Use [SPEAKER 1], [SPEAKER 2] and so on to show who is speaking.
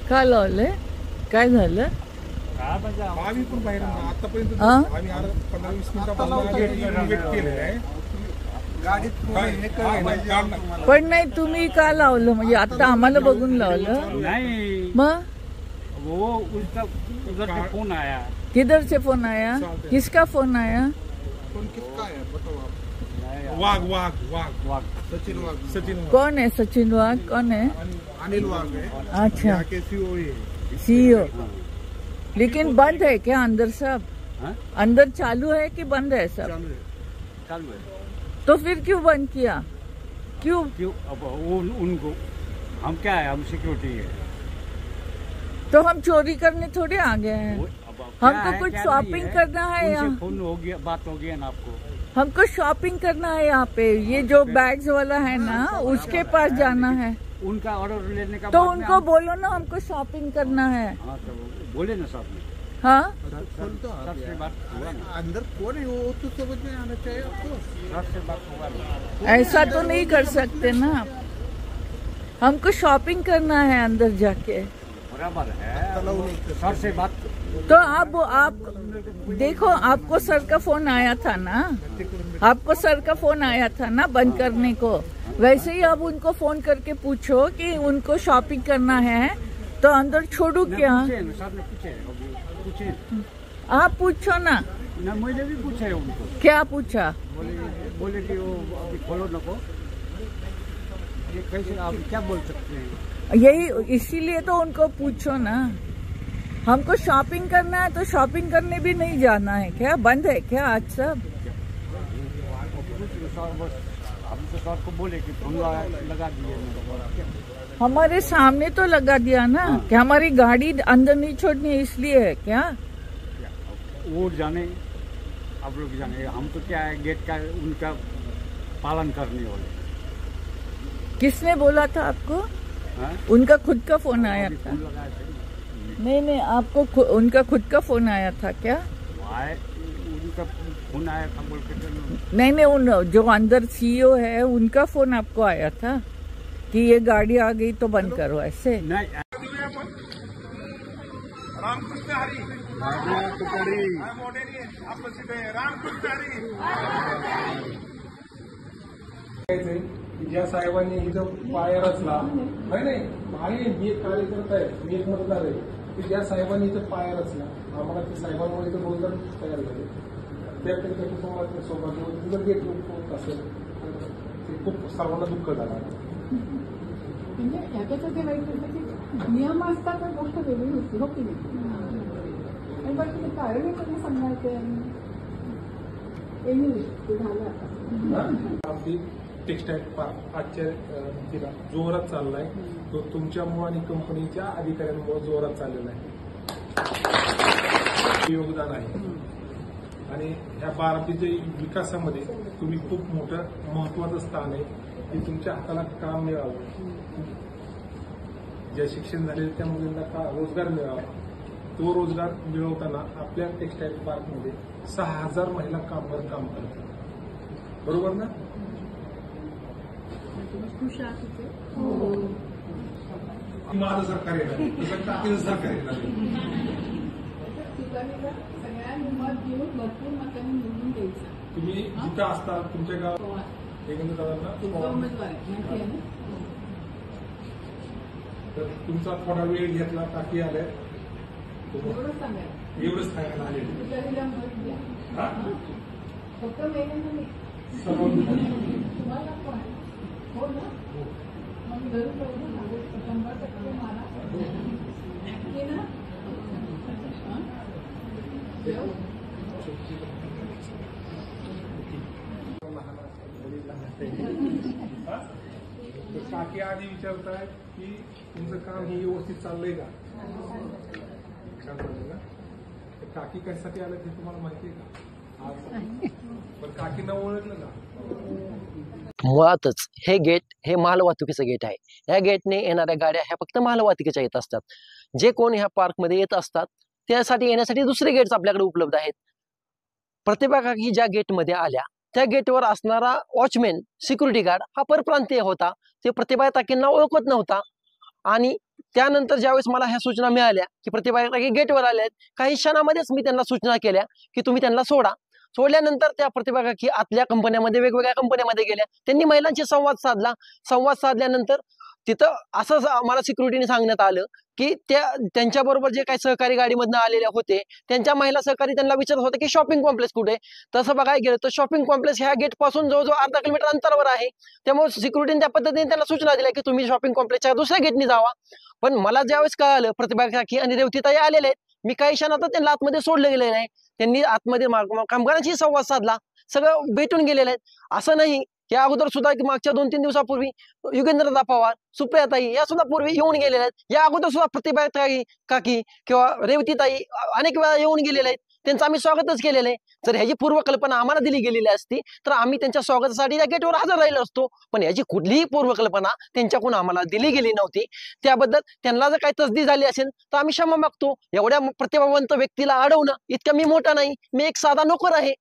[SPEAKER 1] का लावलंय? काय झालं?
[SPEAKER 2] आम्ही पण बाहेर आतापर्यंत आम्ही 15-20 मिनिटापासून वेट केलेलं आहे गाडीत.
[SPEAKER 1] पण नाही, तुम्ही का लावलं? म्हणजे आता आम्हाला बघून लावलं?
[SPEAKER 3] नहीं,
[SPEAKER 1] मग
[SPEAKER 3] वो उसका उधर से फोन आया।
[SPEAKER 1] किधर से फोन आया? किसका फोन आया?
[SPEAKER 2] फोन किसका है बताओ आप? वाघ वाघ वाघ
[SPEAKER 3] वाघ
[SPEAKER 2] सचिन वाघ
[SPEAKER 1] कौन है? सचिन वाघ कौन है?
[SPEAKER 2] अनिल वाघ है।
[SPEAKER 1] अच्छा,
[SPEAKER 2] यहाँ के सीईओ है।
[SPEAKER 1] सीईओ। लेकिन बंद है क्या अंदर सब?
[SPEAKER 3] हाँ?
[SPEAKER 1] अंदर चालू है कि बंद है सब?
[SPEAKER 3] चालू है।
[SPEAKER 1] तो फिर क्यों बंद किया? क्यों?
[SPEAKER 3] अब वो उनको, हम क्या है, हम सिक्योरिटी है।
[SPEAKER 1] तो हम चोरी करने थोड़े आ गए हैं। हमको कुछ शॉपिंग करना है यहाँ।
[SPEAKER 3] फोन हो गया, बात हो गया ना आपको।
[SPEAKER 1] हमको शॉपिंग करना है यहाँ पे। ये जो बैग्स वाला है ना, उसके पास जाना है।
[SPEAKER 3] उनका ऑर्डर लेने का
[SPEAKER 1] तो
[SPEAKER 3] बाद में
[SPEAKER 1] उनको बोलो ना हमको शॉपिंग करना है।
[SPEAKER 3] हाँ, तो बोले ना साहब ने।
[SPEAKER 1] हाँ,
[SPEAKER 3] सर से बात हुआ ना।
[SPEAKER 2] अंदर कौन है वो तो समझ में आना चाहिए आपको।
[SPEAKER 3] सर से बात हुआ ना।
[SPEAKER 1] ऐसा तो नहीं कर सकते ना आप। हमको शॉपिंग करना है अंदर जाके।
[SPEAKER 3] बराबर है, सर से बात।
[SPEAKER 1] तो आप देखो, आपको सर का फोन आया था ना, आपको सर का फोन आया था ना बंद करने को। वैसे ही आप उनको फोन करके पूछो कि उनको शॉपिंग करना है तो अंदर छोड़ू क्या?
[SPEAKER 3] सर ने पूछे
[SPEAKER 1] आप पूछो ना।
[SPEAKER 3] मुझे भी पूछे उनको।
[SPEAKER 1] क्या पूछा?
[SPEAKER 3] बोले कि वो अभी खोलो ना को। ये कैसे आप क्या बोल सकते हैं?
[SPEAKER 1] यही, इसीलिए तो उनको पूछो ना। हमको शॉपिंग करना है तो शॉपिंग करने भी नहीं जाना है क्या? बंद है क्या आज सब?
[SPEAKER 3] हम तो सर को बोले कि फोन लगा दिए।
[SPEAKER 1] हमारे सामने तो लगा दिया ना। कि हमारी गाड़ी अंदर नहीं छोड़नी है इसलिए है क्या?
[SPEAKER 3] वो जाने, आप लोग जाने। हम तो क्या है, गेट का उनका पालन करने वाले।
[SPEAKER 1] किसने बोला था आपको?
[SPEAKER 3] हाँ?
[SPEAKER 1] उनका खुद का फोन आया था?
[SPEAKER 3] फोन लगाया था।
[SPEAKER 1] नहीं, आपको उनका खुद का फोन आया था क्या?
[SPEAKER 3] उनका फोन आया था बोल के।
[SPEAKER 1] नहीं, उन जो अंदर सीईओ है उनका फोन आपको आया था कि ये गाड़ी आ गई तो बंद करो, ऐसे?
[SPEAKER 3] नहीं,
[SPEAKER 2] रामकृष्ण हरी ज्या साहेबांनी इथं पाय रचला नाही, मी एक कार्यकर्ता आहे, मी एक मतदार आहे की ज्या साहेबांनी इथं पाय रचला, आम्हाला ते साहेबांमुळे इथं रोजगार तयार झाले. त्याकरिता कुटुंबात सौभाग्य जर गेट होत असेल ते खूप सर्वांना दुःख झालं.
[SPEAKER 4] म्हणजे याच्यासाठी वाईट होतं की नियम असतात तर गोष्ट वेगळी होती, हो की नाही? पण ते कारण कधी सांगायचे एनिवे ते झालं आता.
[SPEAKER 2] टेक्सटाईल पार्क आजच्या तिला जोरात चाललाय, तो तुमच्यामुळे आणि कंपनीच्या अधिकाऱ्यांमुळे जोरात चाललेला आहे. योगदान आहे आणि ह्या बारामतीच्या विकासामध्ये तुम्ही खूप मोठं महत्वाचं स्थान आहे की तुमच्या हाताला काम मिळावं, ज्या शिक्षण झालेले त्या मुलींना रोजगार मिळावा. तो रोजगार मिळवताना आपल्या टेक्सटाईल पार्कमध्ये 6,000 महिला कामगार काम करतात, बरोबर ना? माझं सरकार येणार, टाकीचं सरकार येणार.
[SPEAKER 4] सगळ्या मत घेऊन भरपूर मतांनी निवडून द्यायचं.
[SPEAKER 2] तुम्ही जिथं असता तुमच्या गावात एकंदर दादांना
[SPEAKER 4] उमेदवार माहिती आहे ना.
[SPEAKER 2] तर तुमचा थोडा वेळ घेतला, टाकी आल्या
[SPEAKER 4] एवढंच सांगायचं,
[SPEAKER 2] एवढंच सांगायला आले.
[SPEAKER 4] तुझ्या मत द्या फक्त महिन्यांना नाही, तुम्हाला पण हो ना. मग घरी जाऊन 100% मारा नक्की ना.
[SPEAKER 2] टाकी आधी विचारताय की तुमचं काम हे व्यवस्थित चाललंय का? टाकी कशासाठी आलं ते तुम्हाला माहिती आहे का? आज पण काकींना ओळखलं का?
[SPEAKER 5] मुळातच हे गेट हे मालवाहतुकीचं गेट आहे. या गेटने येणाऱ्या गाड्या ह्या फक्त मालवाहतुकीच्या येत असतात. जे कोण ह्या पार्कमध्ये येत असतात त्यासाठी येण्यासाठी दुसरे गेट्स आपल्याकडे उपलब्ध आहेत. प्रतिभा काकी ज्या गेटमध्ये आल्या त्या गेटवर असणारा वॉचमॅन सिक्युरिटी गार्ड हा परप्रांतीय होता, ते प्रतिभा ताकींना ओळखत नव्हता. आणि त्यानंतर ज्यावेळेस मला ह्या सूचना मिळाल्या की प्रतिभा ताकी गेटवर आल्या आहेत, काही क्षणामध्येच मी त्यांना सूचना केल्या की तुम्ही त्यांना सोडा. सोडल्यानंतर त्या प्रतिभा काकी आतल्या कंपन्यामध्ये, वेगवेगळ्या कंपन्यामध्ये गेल्या. त्यांनी महिलांशी संवाद साधला. संवाद साधल्यानंतर तिथं असं मला सिक्युरिटीने सांगण्यात आलं की त्यांच्याबरोबर जे काही सहकारी गाडीमधनं आलेले होते, त्यांच्या महिला सहकारी त्यांना विचारत होते की शॉपिंग कॉम्प्लेक्स कुठे. तसं बघायला गेलं तर शॉपिंग कॉम्प्लेक्स ह्या गेट पासून जवळजवळ अर्धा किलोमीटर अंतरावर आहे. त्यामुळे सिक्युरिटीने त्या पद्धतीने त्यांना सूचना दिल्या की तुम्ही शॉपिंग कॉम्प्लेक्सच्या दुसऱ्या गेटने जावा. पण मला ज्यावेळेस कळालं प्रतिभा काकी आणि रेवतीताई आलेले आहेत, मी काही क्षणातच त्यांना आतमध्ये सोडलं गेलेलं आहे. त्यांनी आतमध्ये कामगारांशी संवाद साधला, सगळं भेटून गेलेलं आहे. असं नाही, या अगोदर सुद्धा मागच्या 2-3 दिवसापूर्वी युगेंद्रदा पवार, सुप्रियाताई या सुद्धा पूर्वी येऊन गेलेल्या आहेत. या अगोदर सुद्धा प्रतिभाताई काकी किंवा रेवतीताई अनेक वेळा येऊन गेलेल्या आहेत. त्यांचं आम्ही स्वागतच केलेलं आहे. जर ह्याची पूर्वकल्पना आम्हाला दिली गेलेली असती तर आम्ही त्यांच्या स्वागतासाठी त्या गेटवर हजर राहिलो असतो. पण याची कुठलीही पूर्वकल्पना त्यांच्याकडून आम्हाला दिली गेली नव्हती. त्याबद्दल त्यांना जर काही तसदी झाली असेल तर आम्ही क्षमा मागतो. एवढ्या प्रतिभावंत व्यक्तीला अडवणं इतकं मी मोठा नाही, मी एक साधा नोकर आहे.